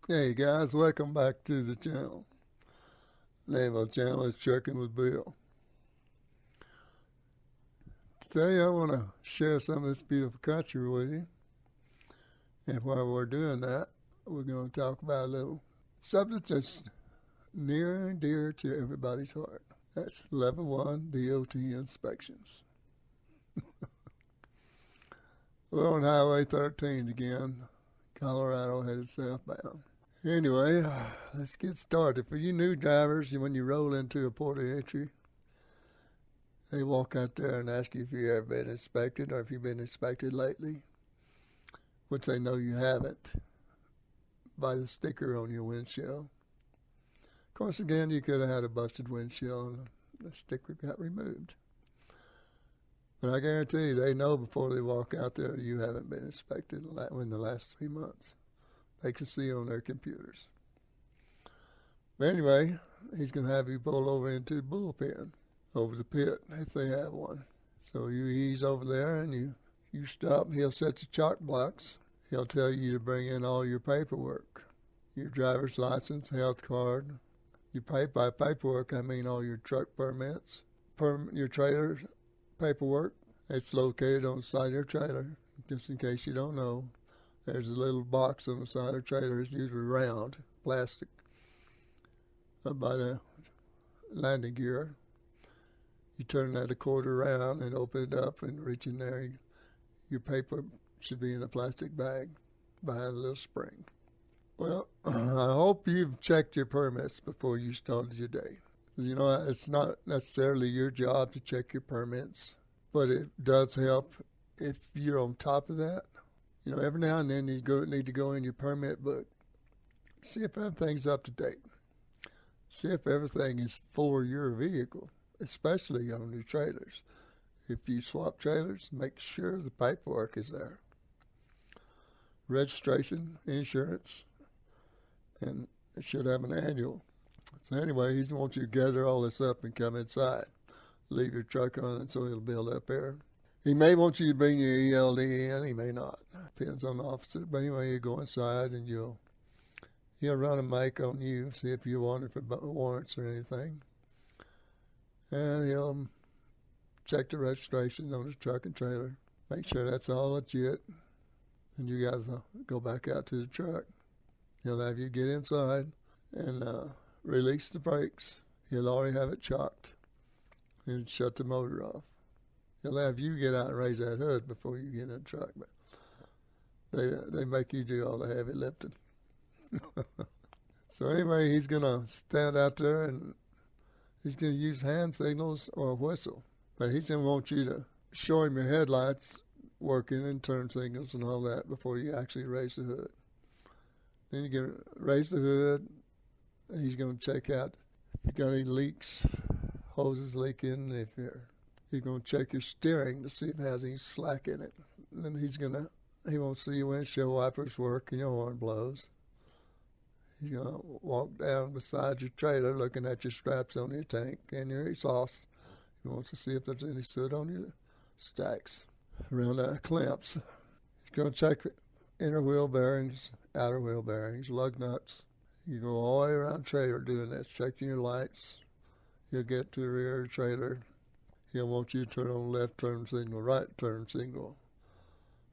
Hey guys, welcome back to the channel. Name of the channel is Truckin with Bill. Today I want to share some of this beautiful country with you. And while we're doing that, we're going to talk about a little subject that's near and dear to everybody's heart. That's level 1 DOT inspections. We're on Highway 13 again, Colorado headed southbound. Anyway, let's get started. For you new drivers, when you roll into a port of entry, they walk out there and ask you if you've ever been inspected or if you've been inspected lately, which they know you haven't, by the sticker on your windshield. Of course, again, you could have had a busted windshield and the sticker got removed. But I guarantee you, they know before they walk out there you haven't been inspected in the last 3 months. They can see on their computers. But anyway, he's going to have you pull over into the bullpen, over the pit, if they have one. So you ease over there and you stop. He'll set the chalk blocks. He'll tell you to bring in all your paperwork, your driver's license, health card. By paperwork, I mean all your truck permits, your trailer paperwork. It's located on the side of your trailer, just in case you don't know. There's a little box on the side of the trailer. It's usually round, plastic, up by the landing gear. You turn that a quarter around and open it up and reach in there. Your paper should be in a plastic bag behind a little spring. Well, I hope you've checked your permits before you started your day. You know, it's not necessarily your job to check your permits, but it does help if you're on top of that. You know, every now and then you need to go in your permit book, see if everything's up to date. See if everything is for your vehicle, especially on your trailers. If you swap trailers, make sure the paperwork is there. Registration, insurance, and it should have an annual. So anyway, he wants you to gather all this up and come inside. Leave your truck on it so it'll build up there. He may want you to bring your ELD in, he may not. Depends on the officer. But anyway, you go inside and he'll run a mic on you, see if you want it for warrants or anything. And he'll check the registration on the truck and trailer. Make sure that's all legit. And you guys will go back out to the truck. He'll have you get inside and release the brakes. He'll already have it chocked and shut the motor off. He'll have you get out and raise that hood before you get in the truck, but they make you do all the heavy lifting. So anyway, he's going to stand out there and he's going to use hand signals or a whistle. But he's going to want you to show him your headlights working and turn signals and all that before you actually raise the hood. Then you can raise the hood. He's going to check out if you got any leaks, hoses leaking, if you're going to check your steering to see if it has any slack in it. And then he won't see your windshield wipers work and your horn blows. He's going to walk down beside your trailer looking at your straps on your tank and your exhaust. He wants to see if there's any soot on your stacks around the clamps. He's going to check inner wheel bearings, outer wheel bearings, lug nuts. You go all the way around the trailer doing this, checking your lights. He'll get to the rear of the trailer. He'll want you to turn on left turn signal, right turn signal,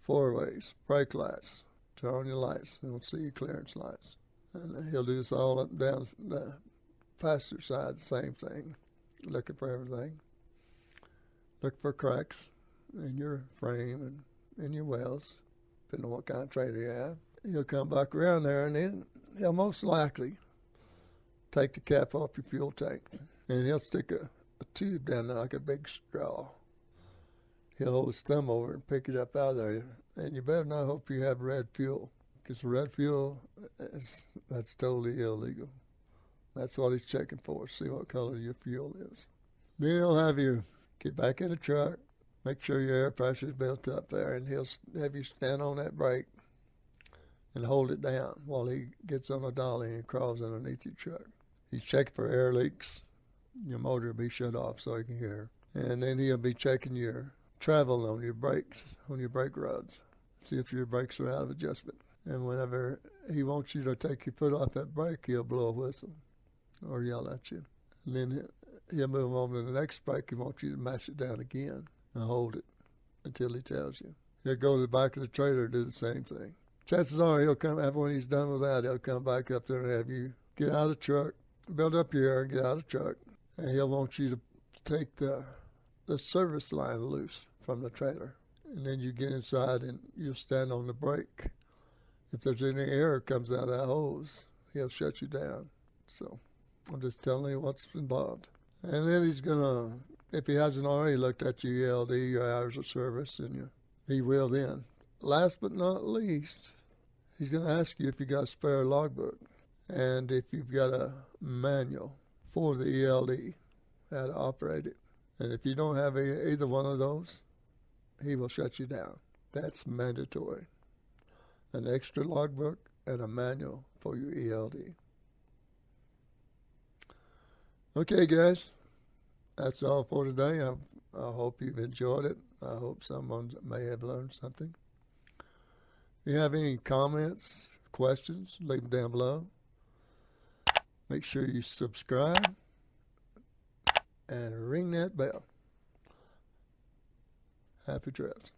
four ways, brake lights, turn on your lights. He'll see your clearance lights. And he'll do this all up and down the passenger side, the same thing, looking for everything. Look for cracks in your frame and in your wells, depending on what kind of trailer you have. He'll come back around there and then he'll most likely take the cap off your fuel tank and he'll stick a tube down there like a big straw. He'll hold his thumb over and pick it up out of there. And you better not hope you have red fuel, because red fuel, that's totally illegal. That's what he's checking for, see what color your fuel is. Then he'll have you get back in the truck, make sure your air pressure is built up there, and he'll have you stand on that brake and hold it down while he gets on a dolly and crawls underneath your truck. He's checking for air leaks. Your motor will be shut off so he can hear. And then he'll be checking your travel on your brakes, on your brake rods. See if your brakes are out of adjustment. And whenever he wants you to take your foot off that brake, he'll blow a whistle or yell at you. And then he'll move on to the next brake. He wants you to mash it down again and hold it until he tells you. He'll go to the back of the trailer and do the same thing. Chances are he'll come, after when he's done with that, he'll come back up there and have you get out of the truck, build up your air and get out of the truck. And he'll want you to take the service line loose from the trailer. And then you get inside and you'll stand on the brake. If there's any air comes out of that hose, he'll shut you down. So I'm just telling you what's involved. And then he's going to, if he hasn't already looked at your ELD, your hours of service, and he will then. Last but not least, he's going to ask you if you got a spare logbook and if you've got a manual for the ELD, how to operate it. And if you don't have either one of those, he will shut you down. That's mandatory. An extra logbook and a manual for your ELD. Okay, guys, that's all for today. I hope you've enjoyed it. I hope someone may have learned something. If you have any comments, questions, leave them down below. Make sure you subscribe and ring that bell. Happy trails.